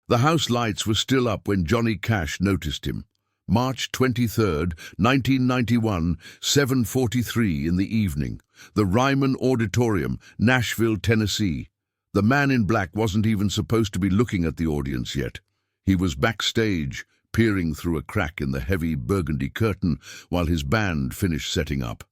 The house lights were still up when Johnny Cash noticed him. March 23rd, 1991, 7:43 in the evening. The Ryman Auditorium, Nashville, Tennessee. The man in black wasn't even supposed to be looking at the audience yet. He was backstage, peering through a crack in the heavy burgundy curtain while his band finished setting up.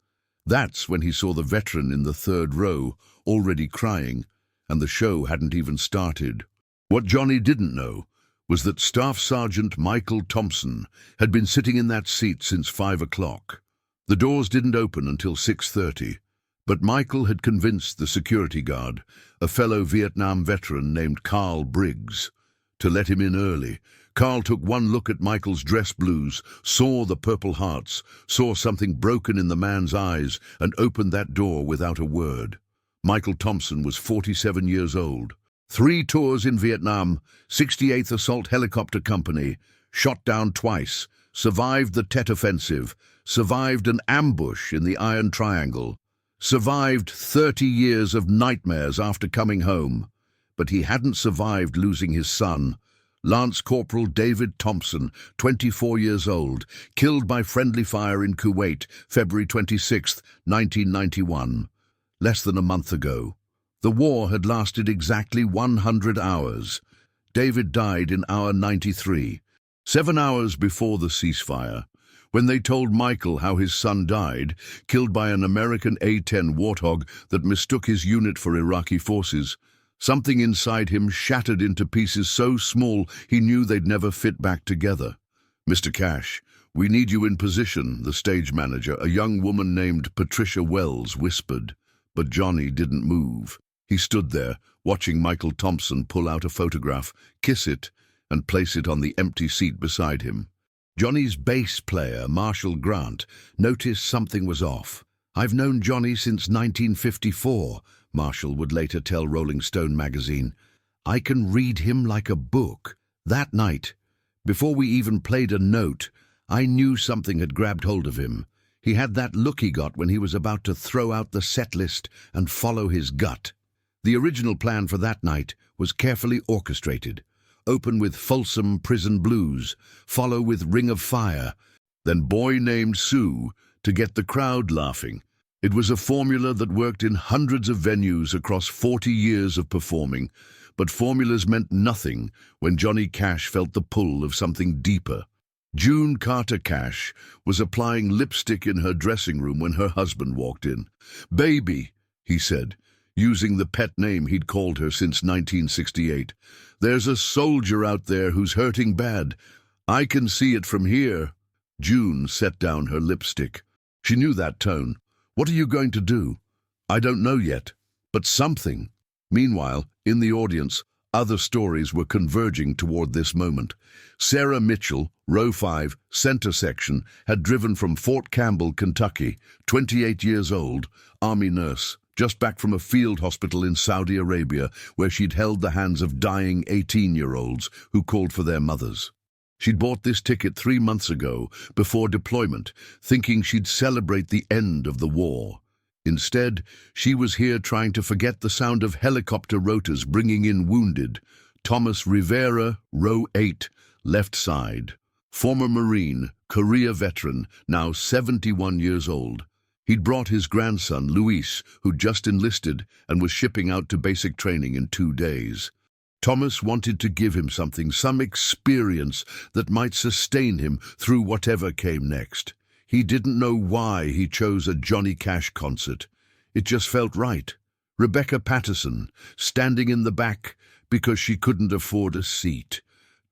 That's when he saw the veteran in the third row, already crying, and the show hadn't even started. What Johnny didn't know was that Staff Sergeant Michael Thompson had been sitting in that seat since 5 o'clock. The doors didn't open until 6:30, but Michael had convinced the security guard, a fellow Vietnam veteran named Carl Briggs, to let him in early. Carl took one look at Michael's dress blues, saw the Purple Hearts, saw something broken in the man's eyes, and opened that door without a word. Michael Thompson was 47 years old. 3 tours in Vietnam, 68th Assault Helicopter Company, shot down twice, survived the Tet Offensive, survived an ambush in the Iron Triangle, survived 30 years of nightmares after coming home. But he hadn't survived losing his son, Lance Corporal David Thompson, 24 years old, killed by friendly fire in Kuwait, February 26, 1991, less than a month ago. The war had lasted exactly 100 hours. David died in hour 93, 7 hours before the ceasefire. When they told Michael how his son died, killed by an American A-10 Warthog that mistook his unit for Iraqi forces, something inside him shattered into pieces so small he knew they'd never fit back together. "Mr. Cash, we need you in position," the stage manager, a young woman named Patricia Wells, whispered. But Johnny didn't move. He stood there, watching Michael Thompson pull out a photograph, kiss it, and place it on the empty seat beside him. Johnny's bass player, Marshall Grant, noticed something was off. "I've known Johnny since 1954, Marshall would later tell Rolling Stone magazine. "I can read him like a book." That night, before we even played a note, I knew something had grabbed hold of him. He had that look he got when he was about to throw out the set list and follow his gut. The original plan for that night was carefully orchestrated. Open with Folsom Prison Blues, follow with Ring of Fire, then Boy Named Sue to get the crowd laughing. It was a formula that worked in hundreds of venues across 40 years of performing, but formulas meant nothing when Johnny Cash felt the pull of something deeper. June Carter Cash was applying lipstick in her dressing room when her husband walked in. "Baby," he said, using the pet name he'd called her since 1968. "There's a soldier out there who's hurting bad. I can see it from here." June set down her lipstick. She knew that tone. "What are you going to do?" "I don't know yet, but something." Meanwhile, in the audience, other stories were converging toward this moment. Sarah Mitchell, row 5, center section, had driven from Fort Campbell, Kentucky, 28 years old, Army nurse, just back from a field hospital in Saudi Arabia where she'd held the hands of dying 18-year-olds who called for their mothers. She'd bought this ticket 3 months ago, before deployment, thinking she'd celebrate the end of the war. Instead, she was here trying to forget the sound of helicopter rotors bringing in wounded. Thomas Rivera, row 8, left side. Former Marine, Korea veteran, now 71 years old. He'd brought his grandson, Luis, who'd just enlisted and was shipping out to basic training in 2 days. Thomas wanted to give him something, some experience that might sustain him through whatever came next. He didn't know why he chose a Johnny Cash concert. It just felt right. Rebecca Patterson, standing in the back because she couldn't afford a seat.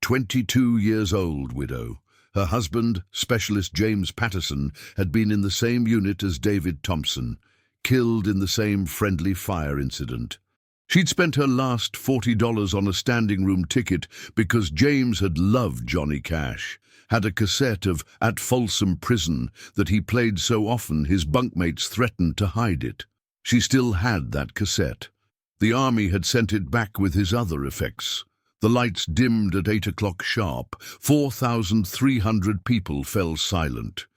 22 years old widow. Her husband, Specialist James Patterson, had been in the same unit as David Thompson, killed in the same friendly fire incident. She'd spent her last $40 on a standing room ticket because James had loved Johnny Cash, had a cassette of At Folsom Prison that he played so often his bunkmates threatened to hide it. She still had that cassette. The Army had sent it back with his other effects. The lights dimmed at 8 o'clock sharp. 4,300 people fell silent.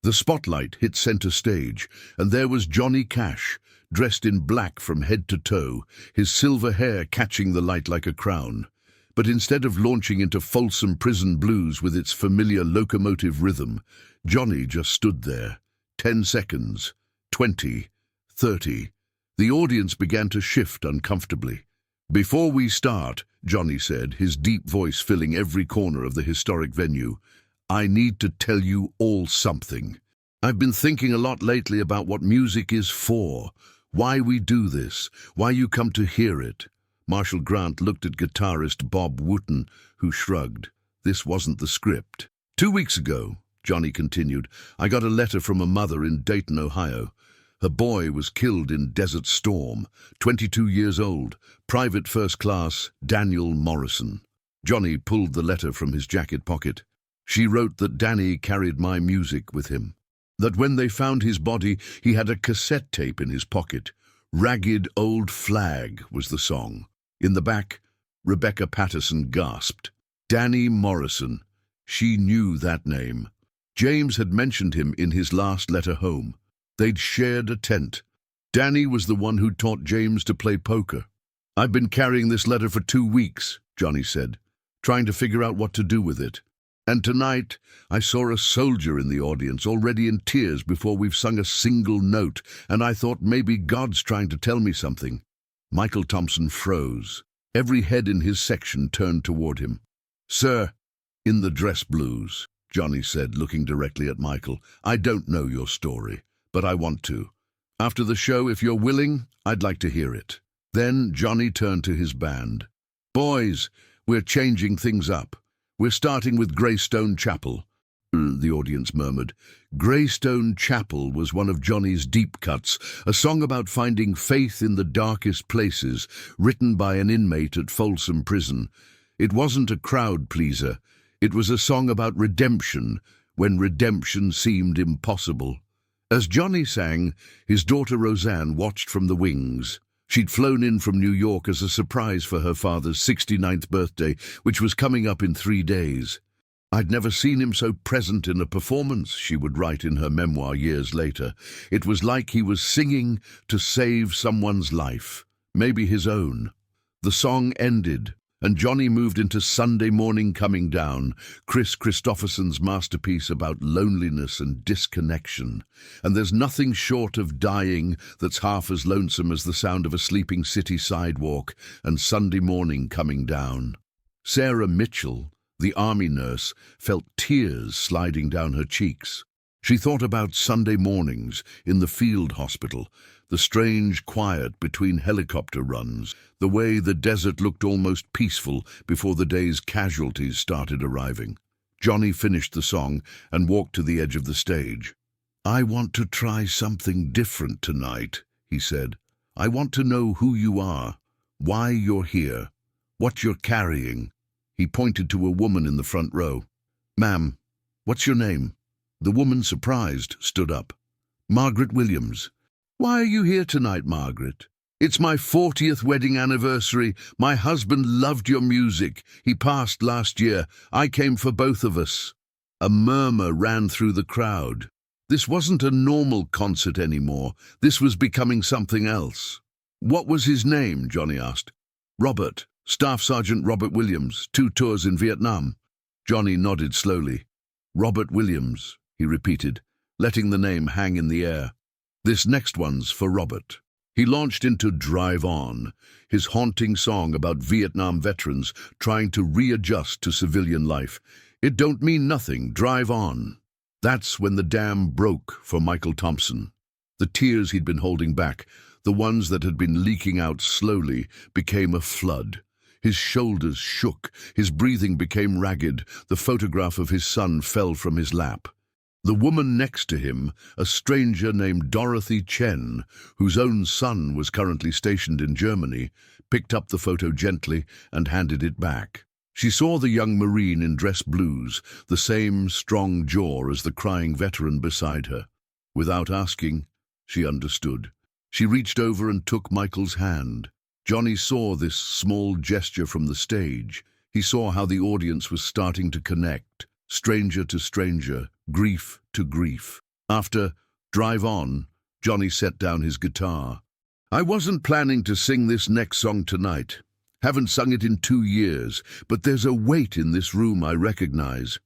The spotlight hit center stage, and there was Johnny Cash, dressed in black from head to toe, his silver hair catching the light like a crown. But instead of launching into Folsom Prison Blues with its familiar locomotive rhythm, Johnny just stood there. 10 seconds, 20, 30. The audience began to shift uncomfortably. "Before we start," Johnny said, his deep voice filling every corner of the historic venue, "I need to tell you all something. I've been thinking a lot lately about what music is for, why we do this, why you come to hear it." Marshall Grant looked at guitarist Bob Wooten, who shrugged. This wasn't the script. "2 weeks ago," Johnny continued, "I got a letter from a mother in Dayton, Ohio. Her boy was killed in Desert Storm, 22 years old, Private First Class Daniel Morrison." Johnny pulled the letter from his jacket pocket. "She wrote that Danny carried my music with him, that when they found his body, he had a cassette tape in his pocket. Ragged Old Flag was the song. In the back, Rebecca Patterson gasped. Danny Morrison. She knew that name. James had mentioned him in his last letter home. They'd shared a tent. Danny was the one who'd taught James to play poker. "I've been carrying this letter for 2 weeks, Johnny said, trying to figure out what to do with it. And tonight, I saw a soldier in the audience, already in tears before we've sung a single note, and I thought maybe God's trying to tell me something." Michael Thompson froze. Every head in his section turned toward him. "Sir, in the dress blues," Johnny said, looking directly at Michael, "I don't know your story, but I want to. After the show, if you're willing, I'd like to hear it." Then Johnny turned to his band. "Boys, we're changing things up. We're starting with Greystone Chapel." The audience murmured. Greystone Chapel was one of Johnny's deep cuts, a song about finding faith in the darkest places, written by an inmate at Folsom Prison. It wasn't a crowd pleaser. It was a song about redemption, when redemption seemed impossible. As Johnny sang, his daughter Roseanne watched from the wings. She'd flown in from New York as a surprise for her father's 69th birthday, which was coming up in 3 days. "I'd never seen him so present in a performance," she would write in her memoir years later. "It was like he was singing to save someone's life, maybe his own." The song ended, and Johnny moved into Sunday Morning Coming Down, Chris Christopherson's masterpiece about loneliness and disconnection. And there's nothing short of dying that's half as lonesome as the sound of a sleeping city sidewalk and Sunday morning coming down. Sarah Mitchell, the army nurse, felt tears sliding down her cheeks. She thought about Sunday mornings in the field hospital, the strange quiet between helicopter runs, the way the desert looked almost peaceful before the day's casualties started arriving. Johnny finished the song and walked to the edge of the stage. "I want to try something different tonight," he said. "I want to know who you are, why you're here, what you're carrying." He pointed to a woman in the front row. "Ma'am, what's your name?" The woman, surprised, stood up. "Margaret Williams." "Why are you here tonight, Margaret?" "It's my 40th wedding anniversary. My husband loved your music. He passed last year. I came for both of us." A murmur ran through the crowd. This wasn't a normal concert anymore. This was becoming something else. "What was his name?" Johnny asked. "Robert. Staff Sergeant Robert Williams, 2 tours in Vietnam." Johnny nodded slowly. "Robert Williams," he repeated, letting the name hang in the air. "This next one's for Robert." He launched into Drive On, his haunting song about Vietnam veterans trying to readjust to civilian life. It don't mean nothing, drive on. That's when the dam broke for Michael Thompson. The tears he'd been holding back, the ones that had been leaking out slowly, became a flood. His shoulders shook, his breathing became ragged, the photograph of his son fell from his lap. The woman next to him, a stranger named Dorothy Chen, whose own son was currently stationed in Germany, picked up the photo gently and handed it back. She saw the young Marine in dress blues, the same strong jaw as the crying veteran beside her. Without asking, she understood. She reached over and took Michael's hand. Johnny saw this small gesture from the stage. He saw how the audience was starting to connect, stranger to stranger, grief to grief. After Drive On, Johnny set down his guitar. "I wasn't planning to sing this next song tonight. Haven't sung it in 2 years, but there's a weight in this room I recognize.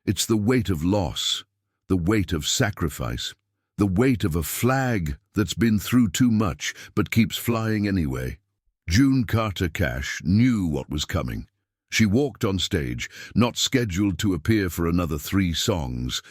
It's the weight of loss, the weight of sacrifice, the weight of a flag that's been through too much but keeps flying anyway. June Carter Cash knew what was coming. She walked on stage, not scheduled to appear for another 3 songs,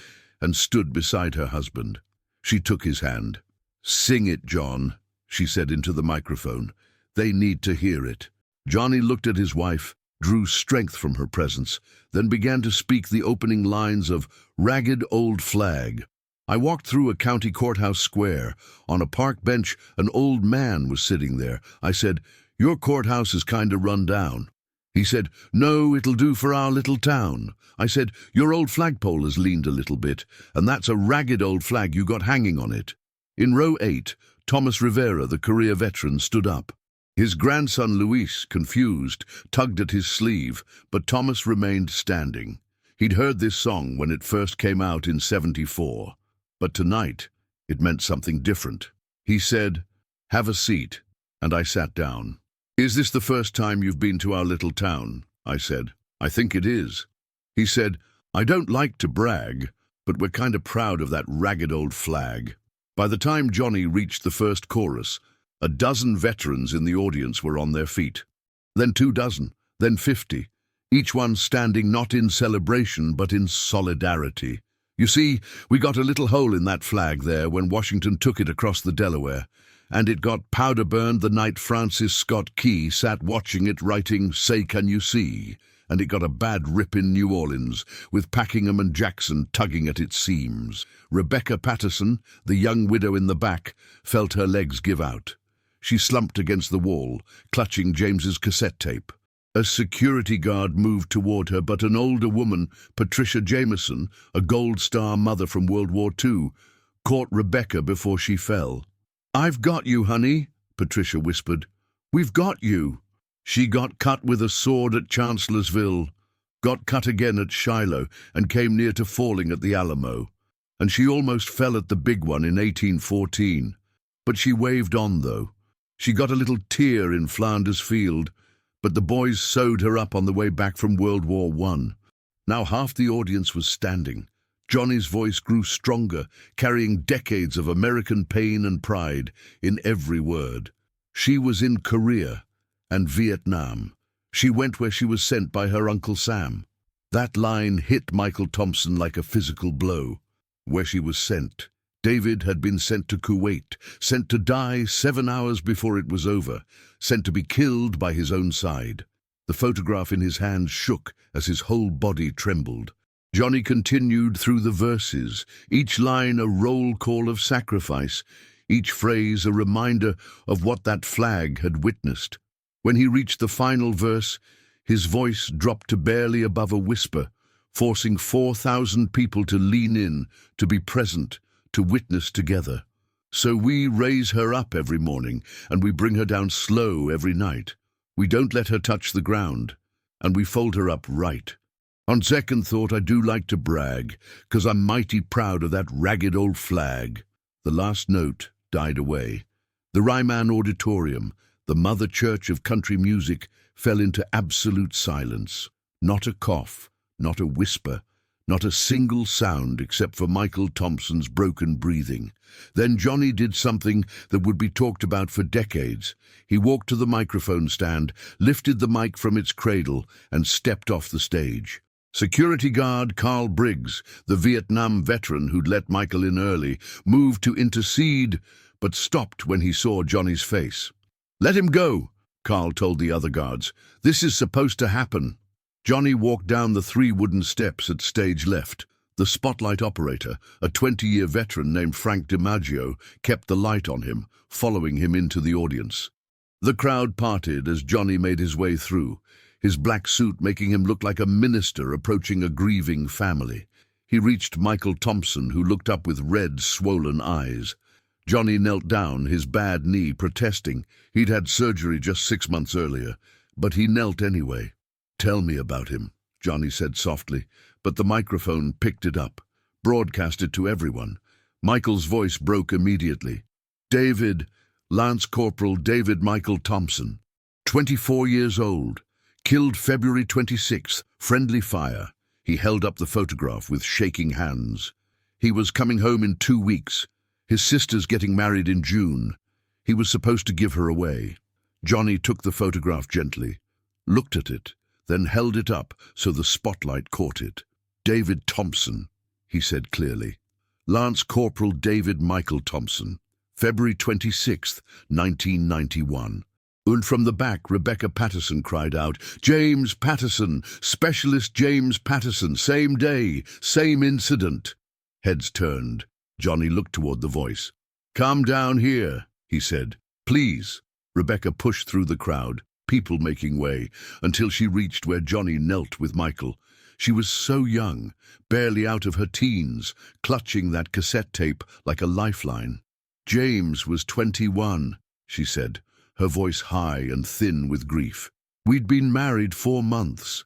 and stood beside her husband. She took his hand. "Sing it, John," she said into the microphone. "They need to hear it." Johnny looked at his wife, drew strength from her presence, then began to speak the opening lines of Ragged Old Flag. I walked through a county courthouse square. On a park bench, an old man was sitting there. I said, "Your courthouse is kinda run down." He said, "No, it'll do for our little town." I said, "Your old flagpole has leaned a little bit, and that's a ragged old flag you got hanging on it." In row 8, Thomas Rivera, the career veteran, stood up. His grandson Luis, confused, tugged at his sleeve, but Thomas remained standing. He'd heard this song when it first came out in '74, but tonight it meant something different. He said, "Have a seat," and I sat down. "Is this the first time you've been to our little town?" I said. "I think it is." He said, "I don't like to brag, but we're kind of proud of that ragged old flag." By the time Johnny reached the first chorus, a dozen veterans in the audience were on their feet. Then 2 dozen, then 50, each one standing not in celebration but in solidarity. "You see, we got a little hole in that flag there when Washington took it across the Delaware, and it got powder burned the night Francis Scott Key sat watching it writing, 'Say Can You See?' And it got a bad rip in New Orleans, with Packingham and Jackson tugging at its seams. Rebecca Patterson, the young widow in the back, felt her legs give out. She slumped against the wall, clutching James's cassette tape. A security guard moved toward her, but an older woman, Patricia Jameson, a Gold Star mother from World War II, caught Rebecca before she fell. "I've got you, honey," Patricia whispered. "We've got you." She got cut with a sword at Chancellorsville, got cut again at Shiloh, and came near to falling at the Alamo. And she almost fell at the big one in 1814. But she waved on, though. She got a little tear in Flanders Field, but the boys sewed her up on the way back from World War I. Now half the audience was standing. Johnny's voice grew stronger, carrying decades of American pain and pride in every word. She was in Korea and Vietnam. She went where she was sent by her Uncle Sam. That line hit Michael Thompson like a physical blow. Where she was sent. David had been sent to Kuwait, sent to die 7 hours before it was over, sent to be killed by his own side. The photograph in his hands shook as his whole body trembled. Johnny continued through the verses, each line a roll call of sacrifice, each phrase a reminder of what that flag had witnessed. When he reached the final verse, his voice dropped to barely above a whisper, forcing 4,000 people to lean in, to be present, to witness together. "So we raise her up every morning, and we bring her down slow every night. We don't let her touch the ground, and we fold her up right. On second thought, I do like to brag, 'cause I'm mighty proud of that ragged old flag." The last note died away. The Ryman Auditorium, the mother church of country music, fell into absolute silence. Not a cough, not a whisper, not a single sound except for Michael Thompson's broken breathing. Then Johnny did something that would be talked about for decades. He walked to the microphone stand, lifted the mic from its cradle, and stepped off the stage. Security guard Carl Briggs, the Vietnam veteran who'd let Michael in early, moved to intercede, but stopped when he saw Johnny's face. "Let him go," Carl told the other guards. "This is supposed to happen." Johnny walked down the 3 wooden steps at stage left. The spotlight operator, a 20-year veteran named Frank DiMaggio, kept the light on him, following him into the audience. The crowd parted as Johnny made his way through, his black suit making him look like a minister approaching a grieving family. He reached Michael Thompson, who looked up with red, swollen eyes. Johnny knelt down, his bad knee protesting. He'd had surgery just 6 months earlier, but he knelt anyway. "Tell me about him," Johnny said softly, but the microphone picked it up, broadcast it to everyone. Michael's voice broke immediately. "David, Lance Corporal David Michael Thompson." 24 years old. Killed February 26th. Friendly fire. He held up the photograph with shaking hands. He was coming home in 2 weeks. His sister's getting married in June. He was supposed to give her away. Johnny took the photograph gently, looked at it, then held it up so the spotlight caught it. David Thompson, he said clearly. Lance Corporal David Michael Thompson. February 26th, 1991. And from the back, Rebecca Patterson cried out, "James Patterson! Specialist James Patterson! Same day, same incident!" Heads turned. Johnny looked toward the voice. "Come down here," he said. "Please." Rebecca pushed through the crowd, people making way, until she reached where Johnny knelt with Michael. She was so young, barely out of her teens, clutching that cassette tape like a lifeline. "James was 21, she said, her voice high and thin with grief. "We'd been married 4 months.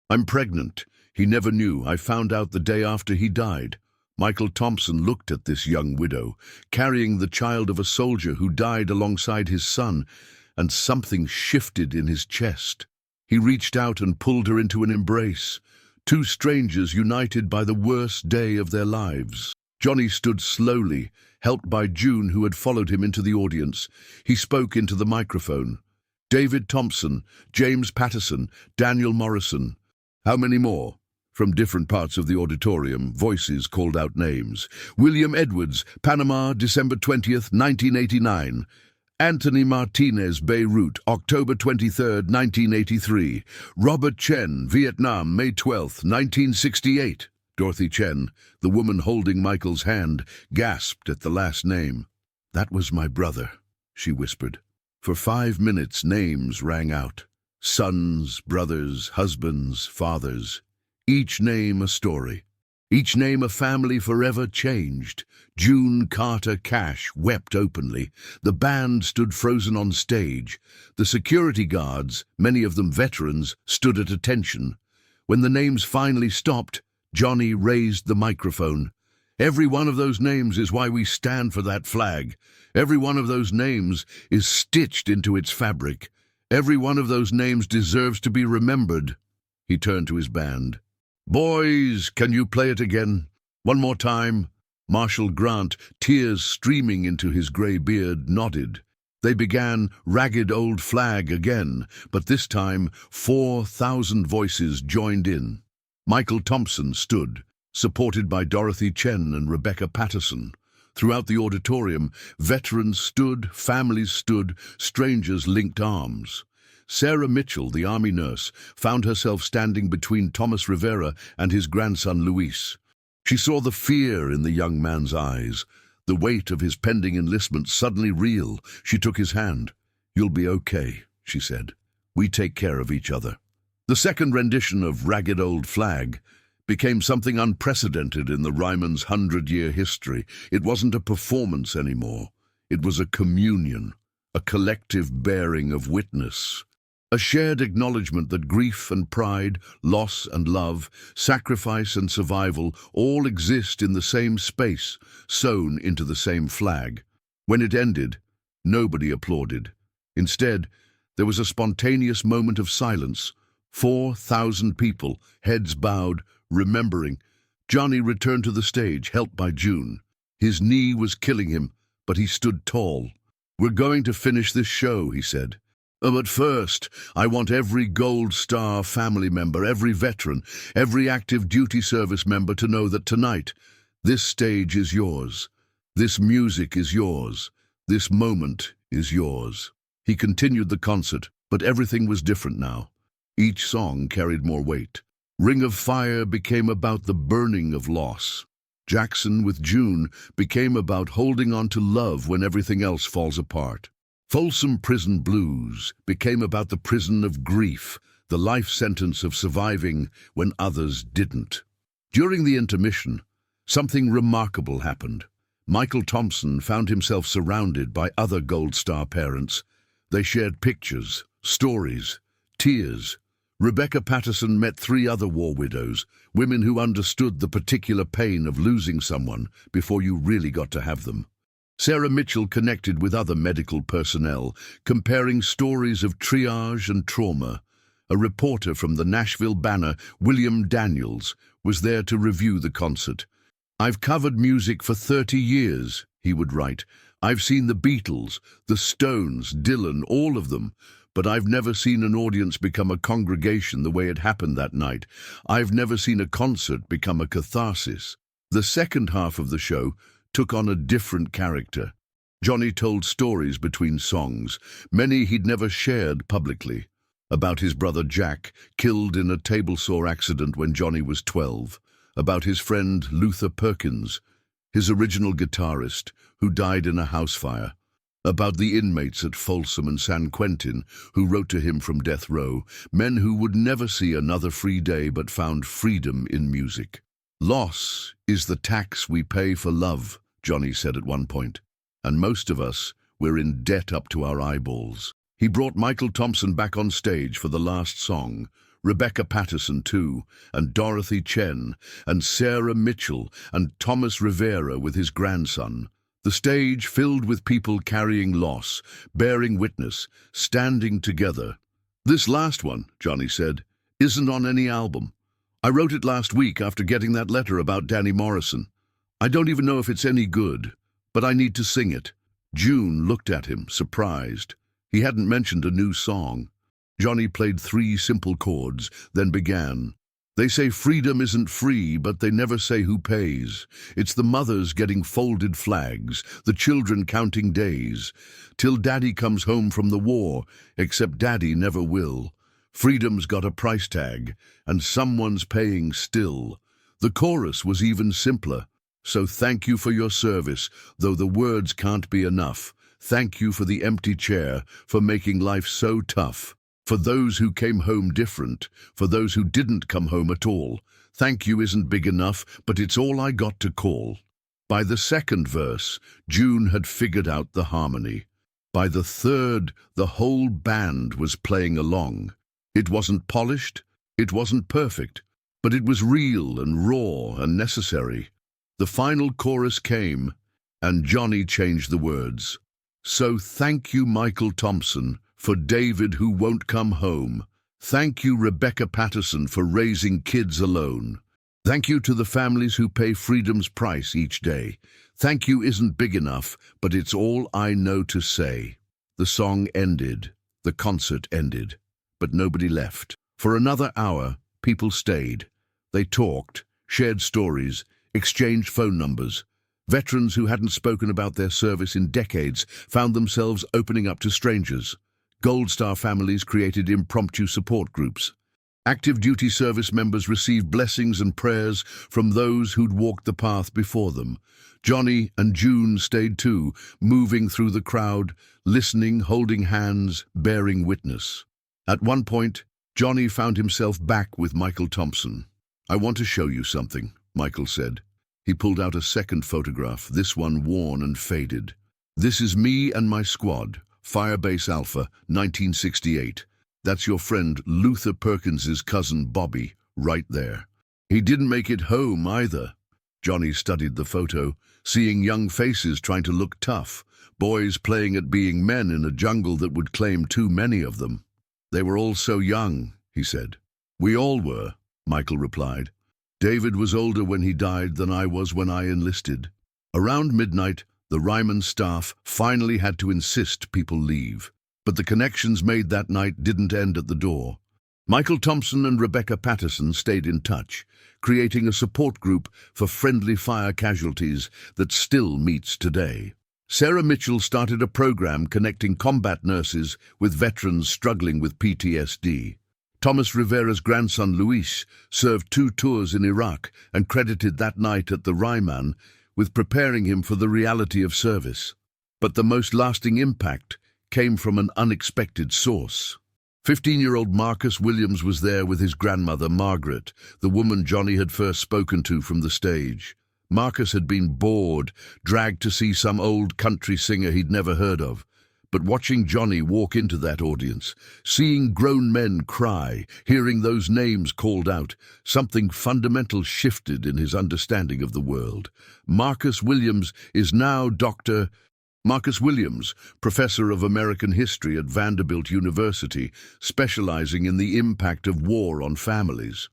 I'm pregnant. He never knew. I found out the day after he died." Michael Thompson looked at this young widow, carrying the child of a soldier who died alongside his son, and something shifted in his chest. He reached out and pulled her into an embrace. 2 strangers united by the worst day of their lives. Johnny stood slowly, helped by June, who had followed him into the audience. He spoke into the microphone. "David Thompson, James Patterson, Daniel Morrison." "How many more?" From different parts of the auditorium, voices called out names. "William Edwards, Panama, December 20th, 1989. Anthony Martinez, Beirut, October 23rd, 1983. Robert Chen, Vietnam, May 12th, 1968. Dorothy Chen, the woman holding Michael's hand, gasped at the last name. "That was my brother," she whispered. For 5 minutes, names rang out. Sons, brothers, husbands, fathers. Each name a story. Each name a family forever changed. June Carter Cash wept openly. The band stood frozen on stage. The security guards, many of them veterans, stood at attention. When the names finally stopped, Johnny raised the microphone. "Every one of those names is why we stand for that flag. Every one of those names is stitched into its fabric. Every one of those names deserves to be remembered." He turned to his band. "Boys, can you play it again? One more time?" Marshal Grant, tears streaming into his grey beard, nodded. They began "Ragged Old Flag" again, but this time 4,000 voices joined in. Michael Thompson stood, supported by Dorothy Chen and Rebecca Patterson. Throughout the auditorium, veterans stood, families stood, strangers linked arms. Sarah Mitchell, the army nurse, found herself standing between Thomas Rivera and his grandson Luis. She saw the fear in the young man's eyes, the weight of his pending enlistment suddenly real. She took his hand. "You'll be okay," she said. "We take care of each other." The second rendition of "Ragged Old Flag" became something unprecedented in the Ryman's 100-year history. It wasn't a performance anymore. It was a communion, a collective bearing of witness. A shared acknowledgement that grief and pride, loss and love, sacrifice and survival all exist in the same space, sewn into the same flag. When it ended, nobody applauded. Instead, there was a spontaneous moment of silence. 4,000 people, heads bowed, remembering. Johnny returned to the stage, helped by June. His knee was killing him, but he stood tall. "We're going to finish this show," he said. "But first, I want every Gold Star family member, every veteran, every active duty service member to know that tonight, this stage is yours. This music is yours. This moment is yours." He continued the concert, but everything was different now. Each song carried more weight. "Ring of Fire" became about the burning of loss. "Jackson with June" became about holding on to love when everything else falls apart. "Folsom Prison Blues" became about the prison of grief, the life sentence of surviving when others didn't. During the intermission, something remarkable happened. Michael Thompson found himself surrounded by other Gold Star parents. They shared pictures, stories, tears. Rebecca Patterson met 3 other war widows, women who understood the particular pain of losing someone before you really got to have them. Sarah Mitchell connected with other medical personnel, comparing stories of triage and trauma. A reporter from the Nashville Banner, William Daniels, was there to review the concert. "I've covered music for 30 years, he would write. "I've seen the Beatles, the Stones, Dylan, all of them. But I've never seen an audience become a congregation the way it happened that night. I've never seen a concert become a catharsis." The second half of the show took on a different character. Johnny told stories between songs, many he'd never shared publicly. About his brother Jack, killed in a table saw accident when Johnny was 12. About his friend Luther Perkins, his original guitarist, who died in a house fire. About the inmates at Folsom and San Quentin, who wrote to him from death row, men who would never see another free day but found freedom in music. "Loss is the tax we pay for love," Johnny said at one point. "And most of us, we're in debt up to our eyeballs." He brought Michael Thompson back on stage for the last song, Rebecca Patterson too, and Dorothy Chen, and Sarah Mitchell, and Thomas Rivera with his grandson. The stage filled with people carrying loss, bearing witness, standing together. "This last one," Johnny said, "isn't on any album. I wrote it last week after getting that letter about Danny Morrison. I don't even know if it's any good, but I need to sing it." June looked at him, surprised. He hadn't mentioned a new song. Johnny played 3 simple chords, then began. "They say freedom isn't free, but they never say who pays. It's the mothers getting folded flags, the children counting days, till Daddy comes home from the war, except Daddy never will. Freedom's got a price tag, and someone's paying still." The chorus was even simpler. "So thank you for your service, though the words can't be enough. Thank you for the empty chair, for making life so tough. For those who came home different, for those who didn't come home at all. Thank you isn't big enough, but it's all I got to call." By the second verse, June had figured out the harmony. By the third, the whole band was playing along. It wasn't polished, it wasn't perfect, but it was real and raw and necessary. The final chorus came, and Johnny changed the words. "So thank you, Michael Thompson, for David who won't come home. Thank you, Rebecca Patterson, for raising kids alone. Thank you to the families who pay freedom's price each day. Thank you isn't big enough, but it's all I know to say." The song ended, the concert ended, but nobody left. For another hour, people stayed. They talked, shared stories, exchanged phone numbers. Veterans who hadn't spoken about their service in decades found themselves opening up to strangers. Gold Star families created impromptu support groups. Active duty service members received blessings and prayers from those who'd walked the path before them. Johnny and June stayed too, moving through the crowd, listening, holding hands, bearing witness. At one point, Johnny found himself back with Michael Thompson. "I want to show you something," Michael said. He pulled out a second photograph, this one worn and faded. "This is me and my squad, Firebase Alpha, 1968. That's your friend Luther Perkins's cousin Bobby, right there. He didn't make it home either." Johnny studied the photo, seeing young faces trying to look tough, boys playing at being men in a jungle that would claim too many of them. "They were all so young," he said. "We all were," Michael replied. "David was older when he died than I was when I enlisted." Around midnight, the Ryman staff finally had to insist people leave. But the connections made that night didn't end at the door. Michael Thompson and Rebecca Patterson stayed in touch, creating a support group for friendly fire casualties that still meets today. Sarah Mitchell started a program connecting combat nurses with veterans struggling with PTSD. Thomas Rivera's grandson Luis served 2 tours in Iraq and credited that night at the Ryman with preparing him for the reality of service. But the most lasting impact came from an unexpected source. 15-year-old Marcus Williams was there with his grandmother, Margaret, the woman Johnny had first spoken to from the stage. Marcus had been bored, dragged to see some old country singer he'd never heard of. But watching Johnny walk into that audience, seeing grown men cry, hearing those names called out, something fundamental shifted in his understanding of the world. Marcus Williams is now Dr. Marcus Williams, professor of American history at Vanderbilt University, specializing in the impact of war on families.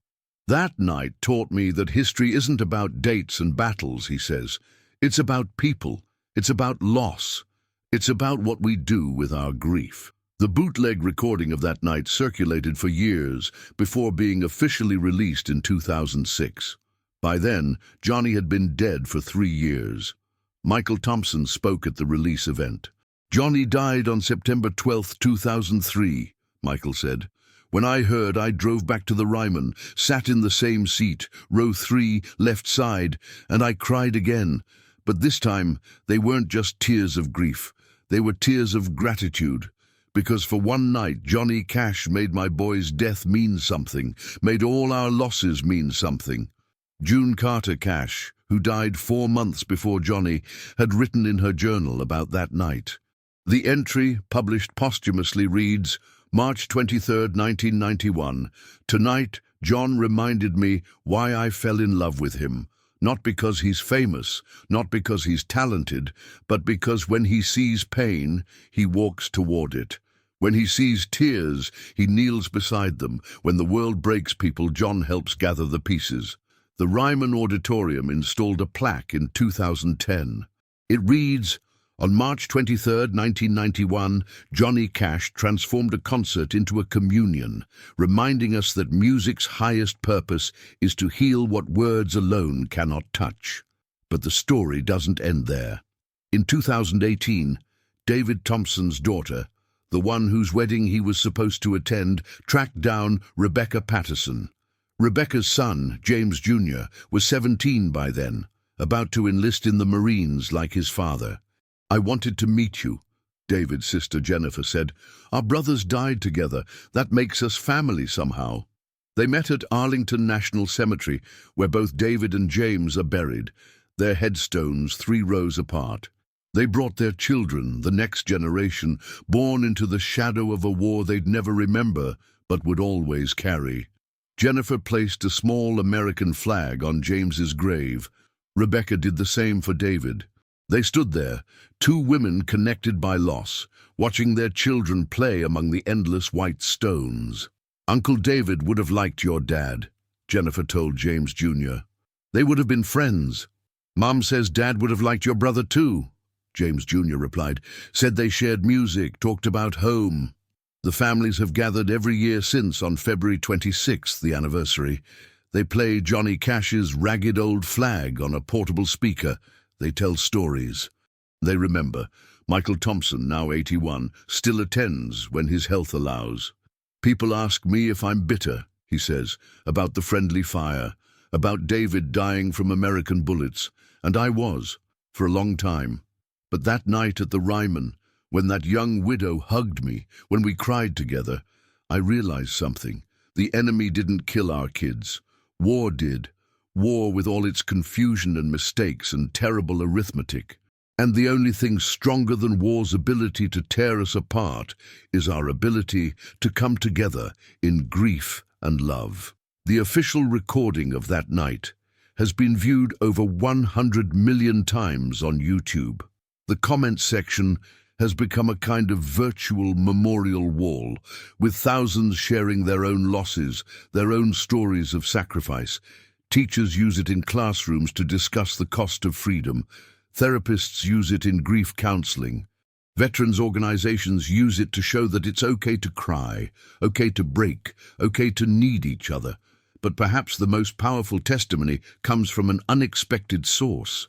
That night taught me that history isn't about dates and battles, he says. It's about people. It's about loss. It's about what we do with our grief. The bootleg recording of that night circulated for years before being officially released in 2006. By then, Johnny had been dead for 3 years. Michael Thompson spoke at the release event. "Johnny died on September 12, 2003, Michael said. "When I heard, I drove back to the Ryman, sat in the same seat, row 3, left side, and I cried again. But this time, they weren't just tears of grief. They were tears of gratitude. Because for one night, Johnny Cash made my boy's death mean something, made all our losses mean something." June Carter Cash, who died 4 months before Johnny, had written in her journal about that night. The entry, published posthumously, reads, "March 23, 1991. Tonight, John reminded me why I fell in love with him. Not because he's famous, not because he's talented, but because when he sees pain, he walks toward it. When he sees tears, he kneels beside them. When the world breaks people, John helps gather the pieces." The Ryman Auditorium installed a plaque in 2010. It reads, "On March 23, 1991, Johnny Cash transformed a concert into a communion, reminding us that music's highest purpose is to heal what words alone cannot touch." But the story doesn't end there. In 2018, David Thompson's daughter, the one whose wedding he was supposed to attend, tracked down Rebecca Patterson. Rebecca's son, James Jr., was 17 by then, about to enlist in the Marines like his father. "I wanted to meet you," David's sister Jennifer said. "Our brothers died together. That makes us family somehow." They met at Arlington National Cemetery, where both David and James are buried, their headstones 3 rows apart. They brought their children, the next generation, born into the shadow of a war they'd never remember, but would always carry. Jennifer placed a small American flag on James's grave. Rebecca did the same for David. They stood there, 2 women connected by loss, watching their children play among the endless white stones. "Uncle David would have liked your dad," Jennifer told James Jr. "They would have been friends." "Mom says Dad would have liked your brother too," James Jr. replied. "Said they shared music, talked about home." The families have gathered every year since on February 26th, the anniversary. They play Johnny Cash's Ragged Old Flag on a portable speaker. They tell stories. They remember. Michael Thompson, now 81, still attends when his health allows. "People ask me if I'm bitter," he says, "about the friendly fire, about David dying from American bullets. And I was, for a long time. But that night at the Ryman, when that young widow hugged me, when we cried together, I realized something. The enemy didn't kill our kids. War did. War with all its confusion and mistakes and terrible arithmetic. And the only thing stronger than war's ability to tear us apart is our ability to come together in grief and love." The official recording of that night has been viewed over 100 million times on YouTube. The comments section has become a kind of virtual memorial wall, with thousands sharing their own losses, their own stories of sacrifice. Teachers use it in classrooms to discuss the cost of freedom. Therapists use it in grief counseling. Veterans organizations use it to show that it's okay to cry, okay to break, okay to need each other. But perhaps the most powerful testimony comes from an unexpected source.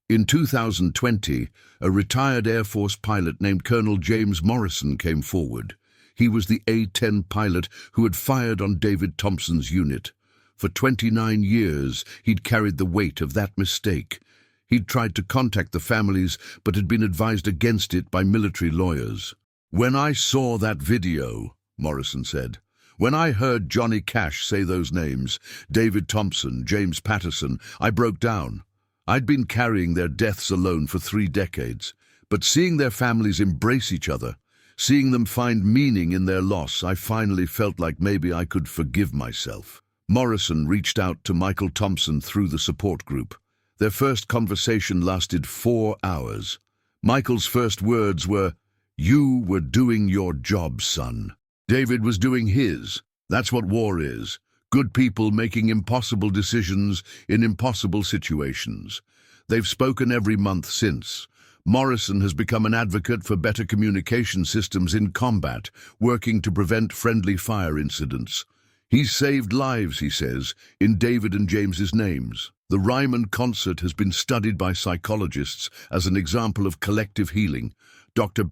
In 2020, a retired Air Force pilot named Colonel James Morrison came forward. He was the A-10 pilot who had fired on David Thompson's unit. For 29 years, he'd carried the weight of that mistake. He'd tried to contact the families, but had been advised against it by military lawyers. "When I saw that video," Morrison said, "when I heard Johnny Cash say those names, David Thompson, James Patterson, I broke down. I'd been carrying their deaths alone for 3 decades, but seeing their families embrace each other, seeing them find meaning in their loss, I finally felt like maybe I could forgive myself." Morrison reached out to Michael Thompson through the support group. Their first conversation lasted 4 hours. Michael's first words were, "You were doing your job, son." David was doing his. That's what war is. Good people making impossible decisions in impossible situations. They've spoken every month since. Morrison has become an advocate for better communication systems in combat, working to prevent friendly fire incidents. He's saved lives, he says, in David and James's names. The Ryman concert has been studied by psychologists as an example of collective healing. Dr.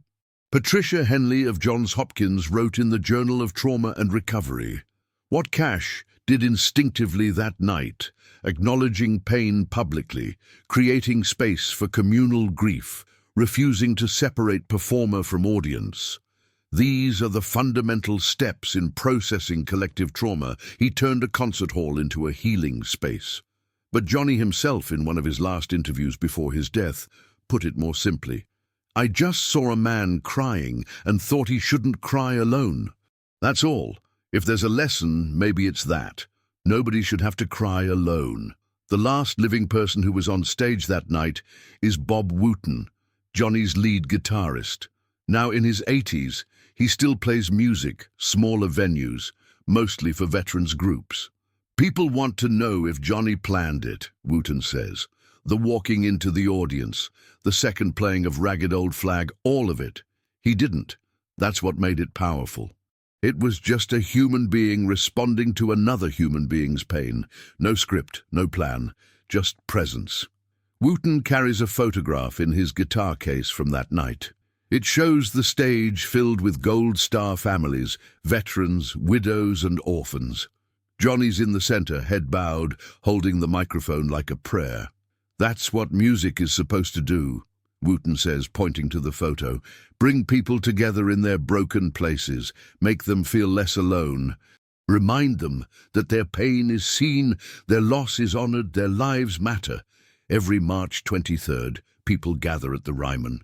Patricia Henley of Johns Hopkins wrote in the Journal of Trauma and Recovery, "What Cash did instinctively that night, acknowledging pain publicly, creating space for communal grief, refusing to separate performer from audience. These are the fundamental steps in processing collective trauma. He turned a concert hall into a healing space." But Johnny himself, in one of his last interviews before his death, put it more simply. "I just saw a man crying and thought he shouldn't cry alone. That's all. If there's a lesson, maybe it's that. Nobody should have to cry alone." The last living person who was on stage that night is Bob Wooten, Johnny's lead guitarist. Now in his 80s, he still plays music, smaller venues, mostly for veterans groups. "People want to know if Johnny planned it," Wooten says. The walking into the audience, the second playing of Ragged Old Flag, all of it. He didn't. That's what made it powerful. It was just a human being responding to another human being's pain. No script, no plan, just presence. Wooten carries a photograph in his guitar case from that night. It shows the stage filled with Gold Star families, veterans, widows and orphans. Johnny's in the center, head bowed, holding the microphone like a prayer. "That's what music is supposed to do," Wooten says, pointing to the photo. "Bring people together in their broken places, make them feel less alone. Remind them that their pain is seen, their loss is honored, their lives matter." Every March 23rd, people gather at the Ryman.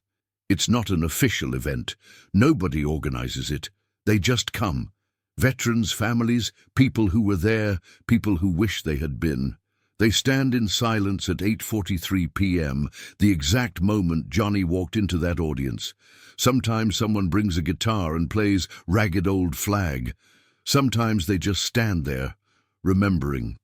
It's not an official event. Nobody organizes it. They just come. Veterans, families, people who were there, people who wish they had been. They stand in silence at 8:43 p.m., the exact moment Johnny walked into that audience. Sometimes someone brings a guitar and plays Ragged Old Flag. Sometimes they just stand there, remembering.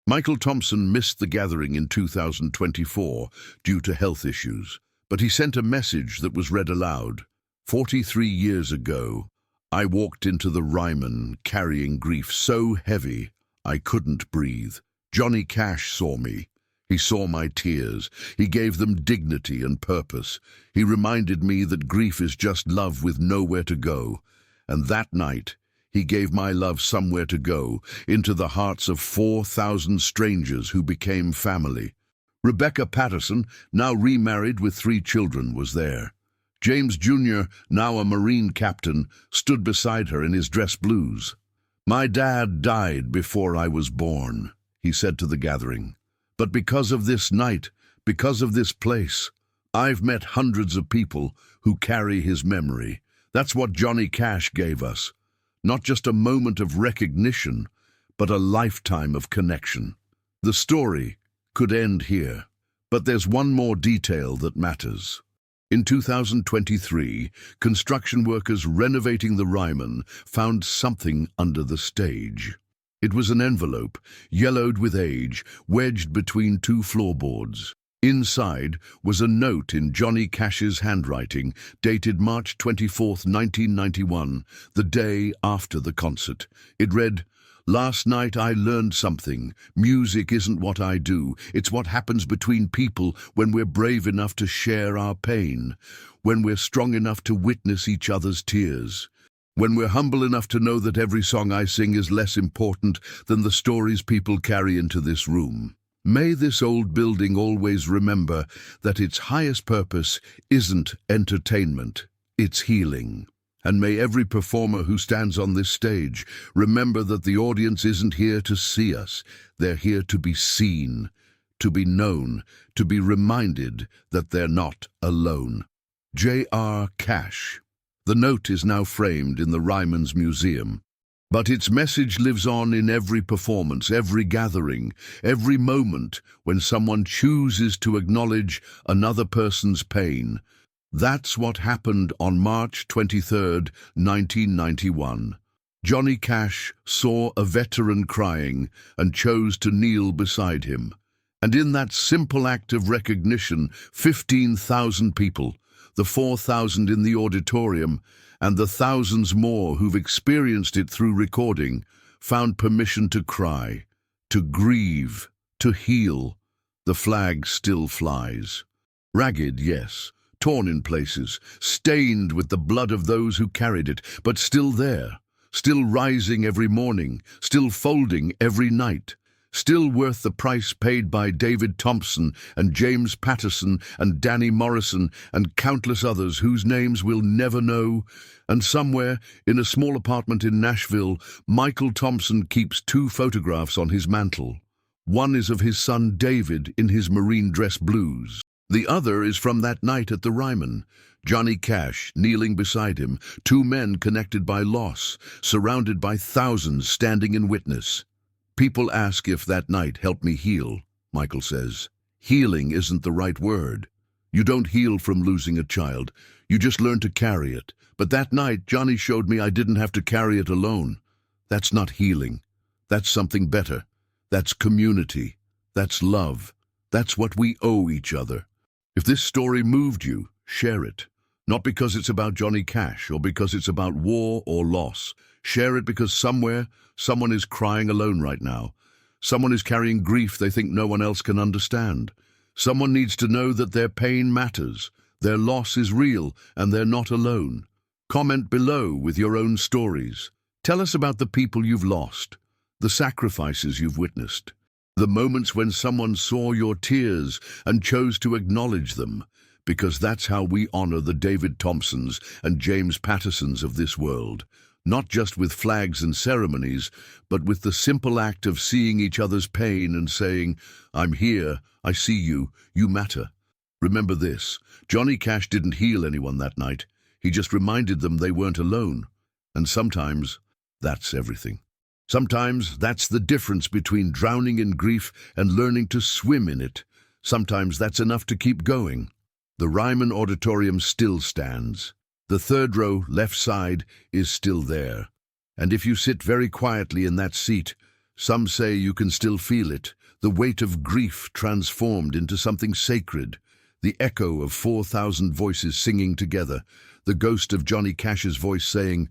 Michael Thompson missed the gathering in 2024 due to health issues, but he sent a message that was read aloud. 43 years ago, I walked into the Ryman carrying grief so heavy I couldn't breathe. Johnny Cash saw me. He saw my tears. He gave them dignity and purpose. He reminded me that grief is just love with nowhere to go. And that night, he gave my love somewhere to go, into the hearts of 4,000 strangers who became family. Rebecca Patterson, now remarried with 3 children, was there. James Jr., now a Marine captain, stood beside her in his dress blues. "My dad died before I was born," he said to the gathering. "But because of this night, because of this place, I've met hundreds of people who carry his memory. That's what Johnny Cash gave us. Not just a moment of recognition, but a lifetime of connection." The story could end here, but there's one more detail that matters. In 2023, construction workers renovating the Ryman found something under the stage. It was an envelope, yellowed with age, wedged between 2 floorboards. Inside was a note in Johnny Cash's handwriting, dated March 24, 1991, the day after the concert. It read, "Last night I learned something. Music isn't what I do. It's what happens between people when we're brave enough to share our pain, when we're strong enough to witness each other's tears. When we're humble enough to know that every song I sing is less important than the stories people carry into this room. May this old building always remember that its highest purpose isn't entertainment, it's healing. And may every performer who stands on this stage remember that the audience isn't here to see us, they're here to be seen, to be known, to be reminded that they're not alone." J.R. Cash. The note is now framed in the Ryman's Museum. But its message lives on in every performance, every gathering, every moment when someone chooses to acknowledge another person's pain, That's what happened on March 23rd, 1991. Johnny Cash saw a veteran crying and chose to kneel beside him. And in that simple act of recognition, 15,000 people, the 4,000 in the auditorium, and the thousands more who've experienced it through recording, found permission to cry, to grieve, to heal. The flag still flies. Ragged, yes, torn in places, stained with the blood of those who carried it, but still there, still rising every morning, still folding every night, still worth the price paid by David Thompson and James Patterson and Danny Morrison and countless others whose names we'll never know. And somewhere, in a small apartment in Nashville, Michael Thompson keeps 2 photographs on his mantle. One is of his son David in his marine dress blues. The other is from that night at the Ryman. Johnny Cash kneeling beside him, 2 men connected by loss, surrounded by thousands standing in witness. People ask if that night helped me heal, Michael says. Healing isn't the right word. You don't heal from losing a child. You just learn to carry it. But that night, Johnny showed me I didn't have to carry it alone. That's not healing. That's something better. That's community. That's love. That's what we owe each other. If this story moved you, share it. Not because it's about Johnny Cash or because it's about war or loss. Share it because somewhere, someone is crying alone right now. Someone is carrying grief they think no one else can understand. Someone needs to know that their pain matters, their loss is real, and they're not alone. Comment below with your own stories. Tell us about the people you've lost, the sacrifices you've witnessed, the moments when someone saw your tears and chose to acknowledge them, because that's how we honor the David Thompsons and James Pattersons of this world. Not just with flags and ceremonies, but with the simple act of seeing each other's pain and saying, I'm here, I see you, you matter. Remember this, Johnny Cash didn't heal anyone that night. He just reminded them they weren't alone. And sometimes, that's everything. Sometimes that's the difference between drowning in grief and learning to swim in it. Sometimes that's enough to keep going. The Ryman Auditorium still stands. The 3rd row, left side, is still there. And if you sit very quietly in that seat, some say you can still feel it, the weight of grief transformed into something sacred, the echo of 4,000 voices singing together, the ghost of Johnny Cash's voice saying,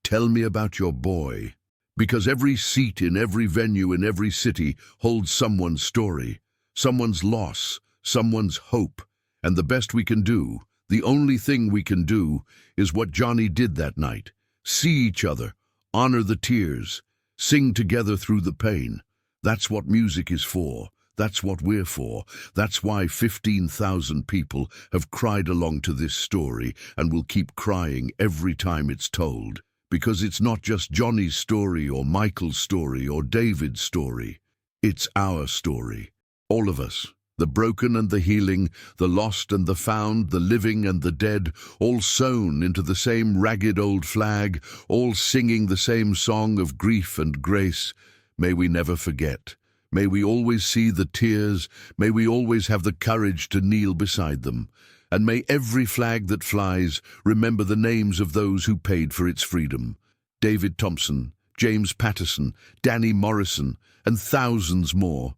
"Tell me about your boy." Because every seat in every venue in every city holds someone's story, someone's loss, someone's hope. And the best we can do, the only thing we can do, is what Johnny did that night. See each other, honor the tears, sing together through the pain. That's what music is for. That's what we're for. That's why 15,000 people have cried along to this story and will keep crying every time it's told. Because it's not just Johnny's story or Michael's story or David's story. It's our story. All of us. The broken and the healing, the lost and the found, the living and the dead, all sewn into the same ragged old flag, all singing the same song of grief and grace. May we never forget. May we always see the tears. May we always have the courage to kneel beside them. And may every flag that flies remember the names of those who paid for its freedom. David Thompson, James Patterson, Danny Morrison, and thousands more.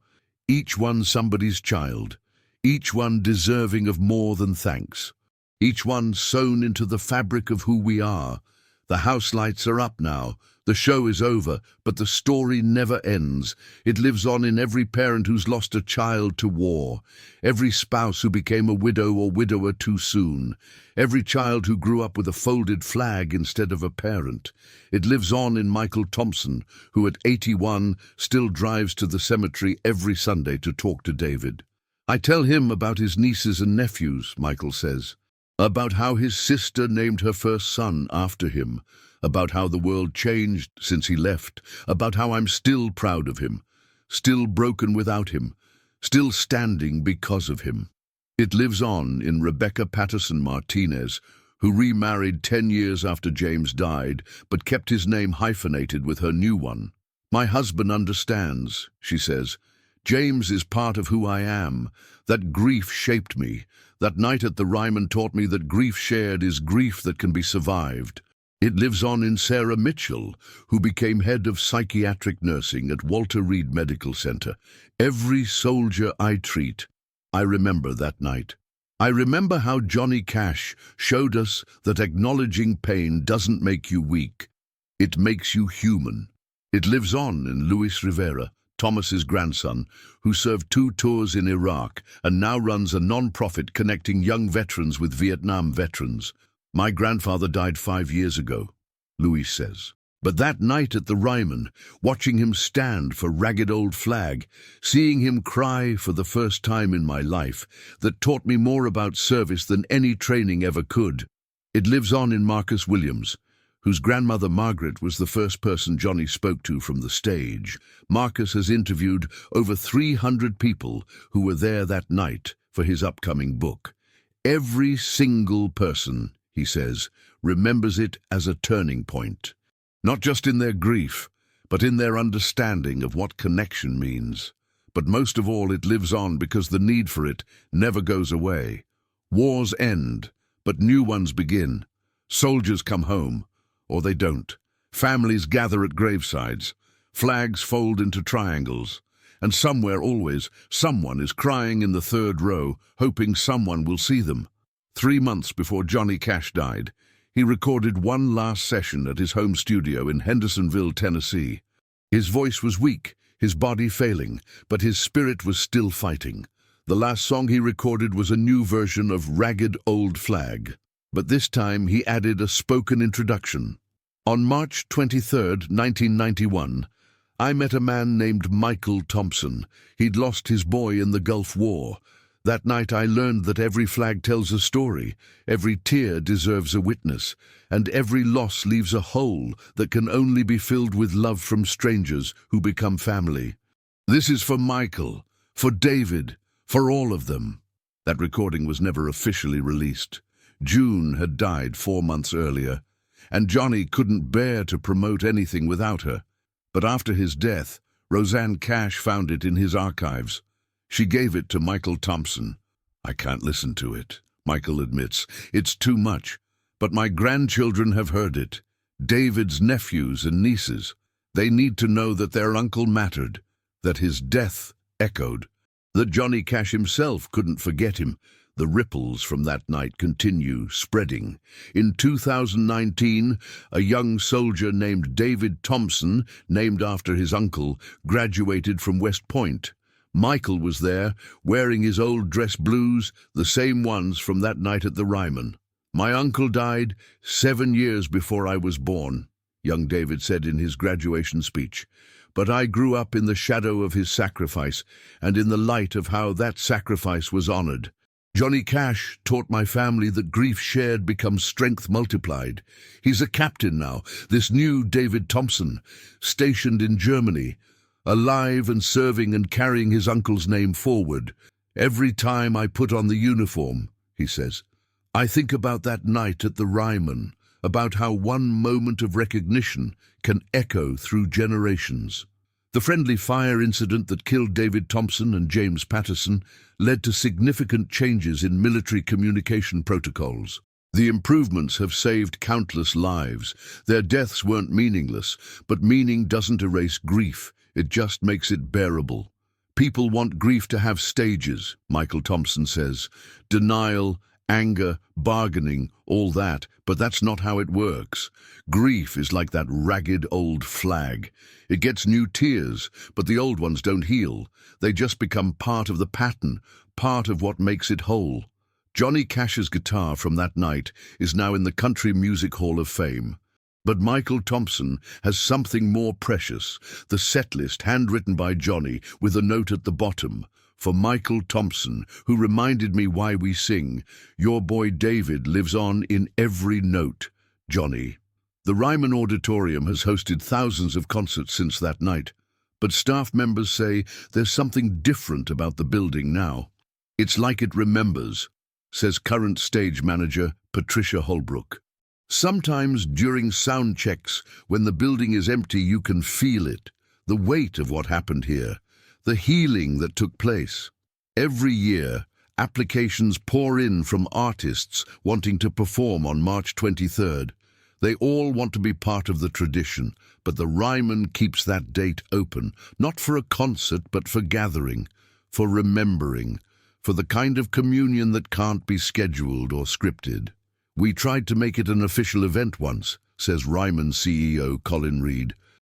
Each one somebody's child, each one deserving of more than thanks, each one sewn into the fabric of who we are. The house lights are up now, the show is over, but the story never ends. It lives on in every parent who's lost a child to war, every spouse who became a widow or widower too soon, every child who grew up with a folded flag instead of a parent. It lives on in Michael Thompson, who at 81 still drives to the cemetery every Sunday to talk to David. I tell him about his nieces and nephews, Michael says, about how his sister named her first son after him, about how the world changed since he left, about how I'm still proud of him, still broken without him, still standing because of him. It lives on in Rebecca Patterson Martinez, who remarried 10 years after James died, but kept his name hyphenated with her new one. My husband understands, she says. James is part of who I am. That grief shaped me. That night at the Ryman taught me that grief shared is grief that can be survived. It lives on in Sarah Mitchell, who became head of psychiatric nursing at Walter Reed Medical Center. Every soldier I treat, I remember that night. I remember how Johnny Cash showed us that acknowledging pain doesn't make you weak. It makes you human. It lives on in Luis Rivera, Thomas's grandson, who served 2 tours in Iraq and now runs a non-profit connecting young veterans with Vietnam veterans. My grandfather died 5 years ago, Luis says. But that night at the Ryman, watching him stand for Ragged Old Flag, seeing him cry for the first time in my life, that taught me more about service than any training ever could. It lives on in Marcus Williams, whose grandmother Margaret was the first person Johnny spoke to from the stage. Marcus has interviewed over 300 people who were there that night for his upcoming book. Every single person, he says, remembers it as a turning point. Not just in their grief, but in their understanding of what connection means. But most of all, it lives on because the need for it never goes away. Wars end, but new ones begin. Soldiers come home, or they don't. Families gather at gravesides. Flags fold into triangles. And somewhere always, someone is crying in the 3rd row, hoping someone will see them. 3 months before Johnny Cash died, he recorded one last session at his home studio in Hendersonville, Tennessee. His voice was weak, his body failing, but his spirit was still fighting. The last song he recorded was a new version of Ragged Old Flag. But this time he added a spoken introduction. On March 23, 1991, I met a man named Michael Thompson. He'd lost his boy in the Gulf War. That night I learned that every flag tells a story, every tear deserves a witness, and every loss leaves a hole that can only be filled with love from strangers who become family. This is for Michael, for David, for all of them. That recording was never officially released. June had died 4 months earlier, and Johnny couldn't bear to promote anything without her. But after his death, Roseanne Cash found it in his archives. She gave it to Michael Thompson. I can't listen to it, Michael admits. It's too much. But my grandchildren have heard it. David's nephews and nieces. They need to know that their uncle mattered, that his death echoed, that Johnny Cash himself couldn't forget him. The ripples from that night continue spreading. In 2019, a young soldier named David Thompson, named after his uncle, graduated from West Point. Michael was there, wearing his old dress blues, the same ones from that night at the Ryman. My uncle died 7 years before I was born, young David said in his graduation speech. But I grew up in the shadow of his sacrifice and in the light of how that sacrifice was honored. Johnny Cash taught my family that grief shared becomes strength multiplied. He's a captain now, this new David Thompson, stationed in Germany, alive and serving and carrying his uncle's name forward. Every time I put on the uniform, he says, I think about that night at the Ryman, about how one moment of recognition can echo through generations. The friendly fire incident that killed David Thompson and James Patterson led to significant changes in military communication protocols. The improvements have saved countless lives. Their deaths weren't meaningless, but meaning doesn't erase grief. It just makes it bearable. People want grief to have stages, Michael Thompson says. Denial, anger, bargaining, all that, but that's not how it works. Grief is like that ragged old flag. It gets new tears, but the old ones don't heal. They just become part of the pattern, part of what makes it whole. Johnny Cash's guitar from that night is now in the Country Music Hall of Fame. But Michael Thompson has something more precious, the setlist handwritten by Johnny with a note at the bottom. For Michael Thompson, who reminded me why we sing, your boy David lives on in every note. Johnny. The Ryman Auditorium has hosted thousands of concerts since that night, but staff members say there's something different about the building now. It's like it remembers, says current stage manager Patricia Holbrook. Sometimes during sound checks, when the building is empty, you can feel it, the weight of what happened here, the healing that took place. Every year, Applications pour in from artists wanting to perform on March 23rd. They all want to be part of the tradition, but the Ryman keeps that date open, not for a concert but for gathering, for remembering, for the kind of communion that can't be scheduled or scripted. "We tried to make it an official event once," says Ryman CEO Colin Reed.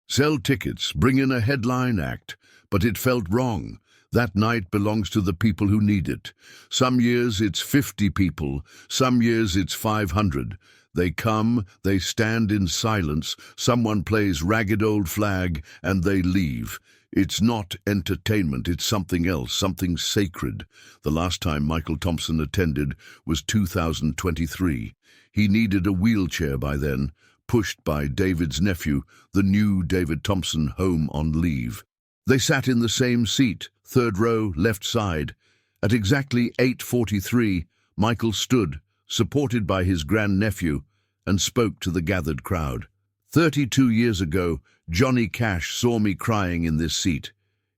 "Sell tickets, bring in a headline act, but it felt wrong. That night belongs to the people who need it. Some years it's 50 people, some years it's 500. They come, they stand in silence, someone plays Ragged Old Flag, and they leave. It's not entertainment, it's something else, something sacred." The last time Michael Thompson attended was 2023. He needed a wheelchair by then, pushed by David's nephew, the new David Thompson, home on leave. They sat in the same seat, third row, left side. At exactly 8:43, Michael stood, supported by his grandnephew, and spoke to the gathered crowd. 32 years ago, Johnny Cash saw me crying in this seat.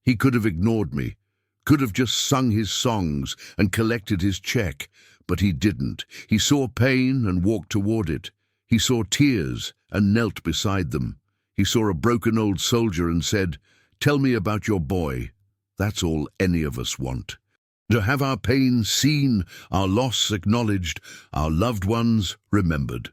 He could have ignored me, could have just sung his songs and collected his check, but he didn't. He saw pain and walked toward it. He saw tears and knelt beside them. He saw a broken old soldier and said, "Tell me about your boy." That's all any of us want. To have our pain seen, our loss acknowledged, our loved ones remembered.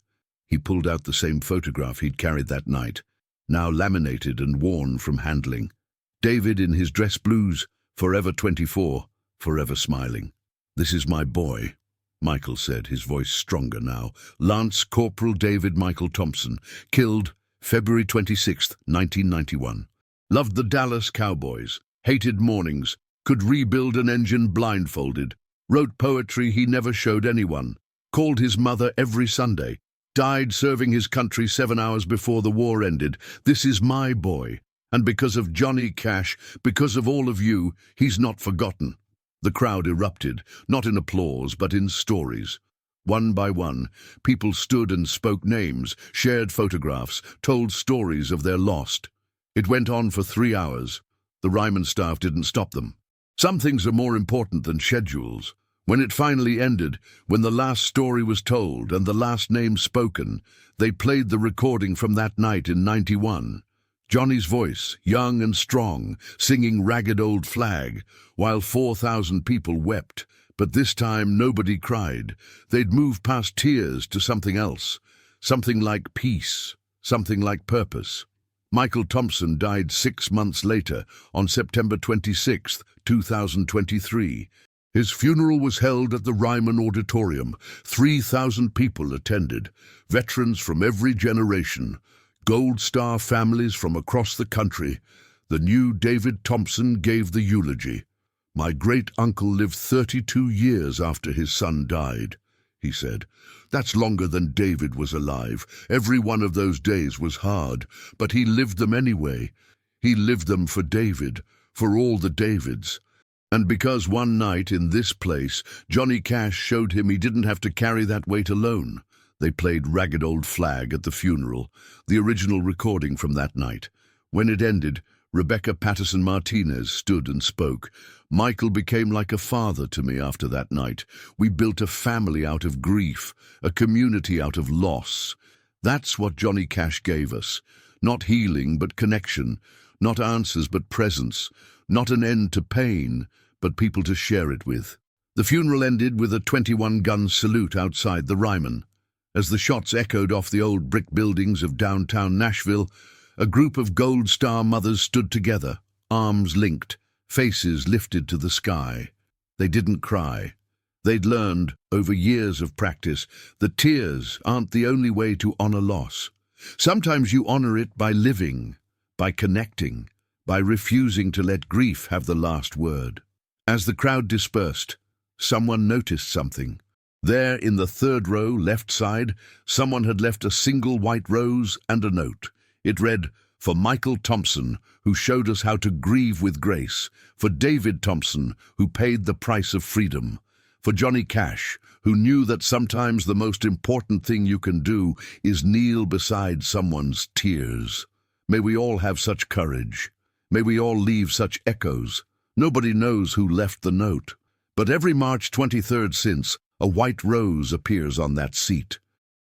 He pulled out the same photograph he'd carried that night, now laminated and worn from handling. David in his dress blues, forever 24, forever smiling. "This is my boy," Michael said, his voice stronger now. "Lance Corporal David Michael Thompson, killed February 26, 1991. Loved the Dallas Cowboys, hated mornings, could rebuild an engine blindfolded, wrote poetry he never showed anyone, called his mother every Sunday, died serving his country 7 hours before the war ended. This is my boy, and because of Johnny Cash, because of all of you, he's not forgotten." The crowd erupted, not in applause, but in stories. One by one, people stood and spoke names, shared photographs, told stories of their lost. It went on for 3 hours. The Ryman staff didn't stop them. Some things are more important than schedules. When it finally ended, when the last story was told and the last name spoken, they played the recording from that night in 91. Johnny's voice, young and strong, singing Ragged Old Flag, while 4,000 people wept. But this time nobody cried. They'd moved past tears to something else, something like peace, something like purpose. Michael Thompson died 6 months later, on September 26, 2023. His funeral was held at the Ryman Auditorium. 3,000 people attended, veterans from every generation, Gold Star families from across the country. The new David Thompson gave the eulogy. "My great-uncle lived 32 years after his son died," he said. "That's longer than David was alive. Every one of those days was hard, but he lived them anyway. He lived them for David, for all the Davids. And because one night in this place, Johnny Cash showed him he didn't have to carry that weight alone." They played Ragged Old Flag at the funeral, the original recording from that night. When it ended, Rebecca Patterson-Martinez stood and spoke. "Michael became like a father to me after that night. We built a family out of grief, a community out of loss. That's what Johnny Cash gave us. Not healing, but connection. Not answers, but presence. Not an end to pain, but people to share it with." The funeral ended with a 21-gun salute outside the Ryman. As the shots echoed off the old brick buildings of downtown Nashville, a group of Gold Star mothers stood together, arms linked, faces lifted to the sky. They didn't cry. They'd learned, over years of practice, that tears aren't the only way to honor loss. Sometimes you honor it by living, by connecting, by refusing to let grief have the last word. As the crowd dispersed, someone noticed something. There, in the third row, left side, someone had left a single white rose and a note. It read, "For Michael Thompson, who showed us how to grieve with grace. For David Thompson, who paid the price of freedom. For Johnny Cash, who knew that sometimes the most important thing you can do is kneel beside someone's tears." May we all have such courage. May we all leave such echoes. Nobody knows who left the note. But every March 23rd since, a white rose appears on that seat.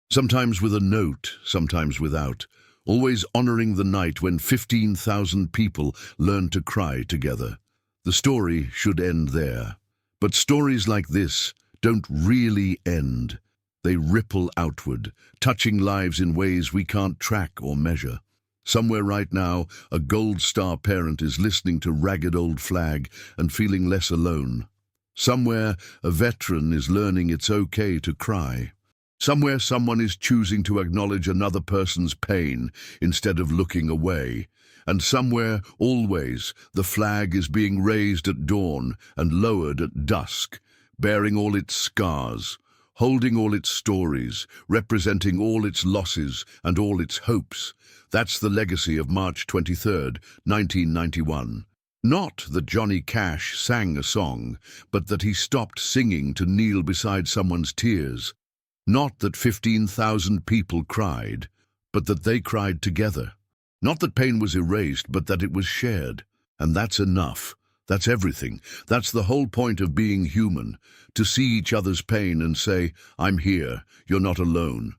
Sometimes with a note, sometimes without, always honoring the night when 15,000 people learned to cry together. The story should end there. But stories like this don't really end. They ripple outward, touching lives in ways we can't track or measure. Somewhere right now, a Gold Star parent is listening to Ragged Old Flag and feeling less alone. Somewhere, a veteran is learning it's okay to cry. Somewhere, someone is choosing to acknowledge another person's pain instead of looking away. And somewhere, always, the flag is being raised at dawn and lowered at dusk, bearing all its scars, holding all its stories, representing all its losses and all its hopes. That's the legacy of March 23rd, 1991. Not that Johnny Cash sang a song, but that he stopped singing to kneel beside someone's tears. Not that 15,000 people cried, but that they cried together. Not that pain was erased, but that it was shared. And that's enough. That's everything. That's the whole point of being human, to see each other's pain and say, I'm here, you're not alone.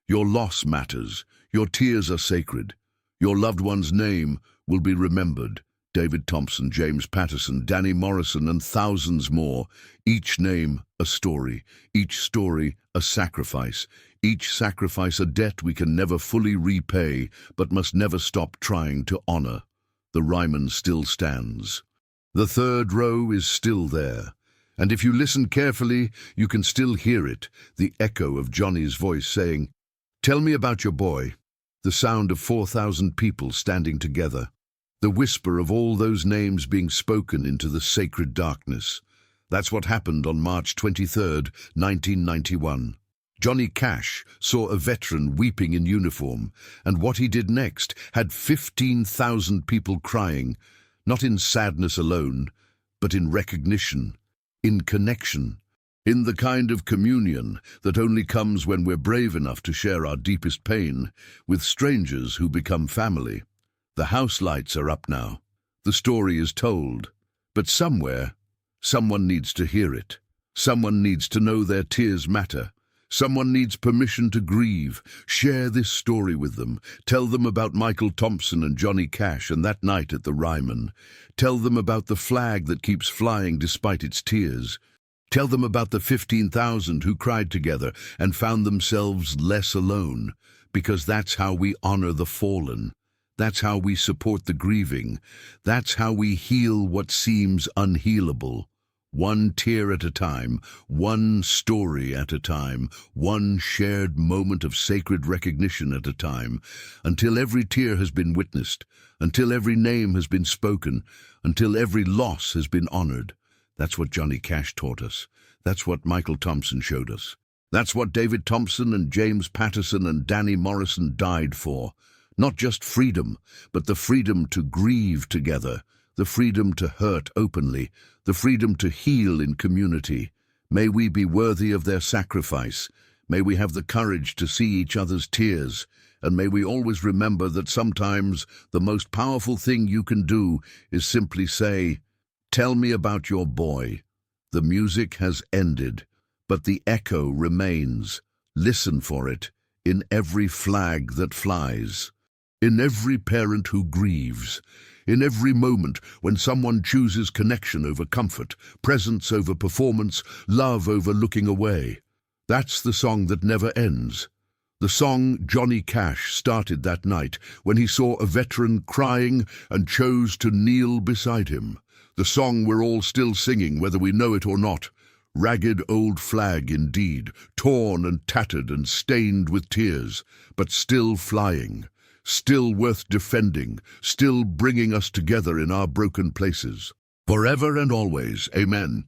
Your loss matters. Your tears are sacred. Your loved one's name will be remembered. David Thompson, James Patterson, Danny Morrison, and thousands more. Each name a story, each story a sacrifice, each sacrifice a debt we can never fully repay, but must never stop trying to honor. The Ryman still stands. The third row is still there, and if you listen carefully, you can still hear it, the echo of Johnny's voice saying, "Tell me about your boy," the sound of 4,000 people standing together. The whisper of all those names being spoken into the sacred darkness. That's what happened on March 23rd, 1991. Johnny Cash saw a veteran weeping in uniform, and what he did next had 15,000 people crying, not in sadness alone, but in recognition, in connection, in the kind of communion that only comes when we're brave enough to share our deepest pain with strangers who become family. The house lights are up now. The story is told. But somewhere, someone needs to hear it. Someone needs to know their tears matter. Someone needs permission to grieve. Share this story with them. Tell them about Michael Thompson and Johnny Cash and that night at the Ryman. Tell them about the flag that keeps flying despite its tears. Tell them about the 15,000 who cried together and found themselves less alone, because that's how we honor the fallen. That's how we support the grieving. That's how we heal what seems unhealable. One tear at a time, one story at a time, one shared moment of sacred recognition at a time, until every tear has been witnessed, until every name has been spoken, until every loss has been honored. That's what Johnny Cash taught us. That's what Michael Thompson showed us. That's what David Thompson and James Patterson and Danny Morrison died for. Not just freedom, but the freedom to grieve together, the freedom to hurt openly, the freedom to heal in community. May we be worthy of their sacrifice. May we have the courage to see each other's tears. And may we always remember that sometimes the most powerful thing you can do is simply say, "Tell me about your boy." The music has ended, but the echo remains. Listen for it in every flag that flies. In every parent who grieves, in every moment when someone chooses connection over comfort, presence over performance, love over looking away. That's the song that never ends. The song Johnny Cash started that night when he saw a veteran crying and chose to kneel beside him. The song we're all still singing, whether we know it or not. Ragged old flag indeed, torn and tattered and stained with tears, but still flying. Still worth defending, still bringing us together in our broken places. Forever and always, amen.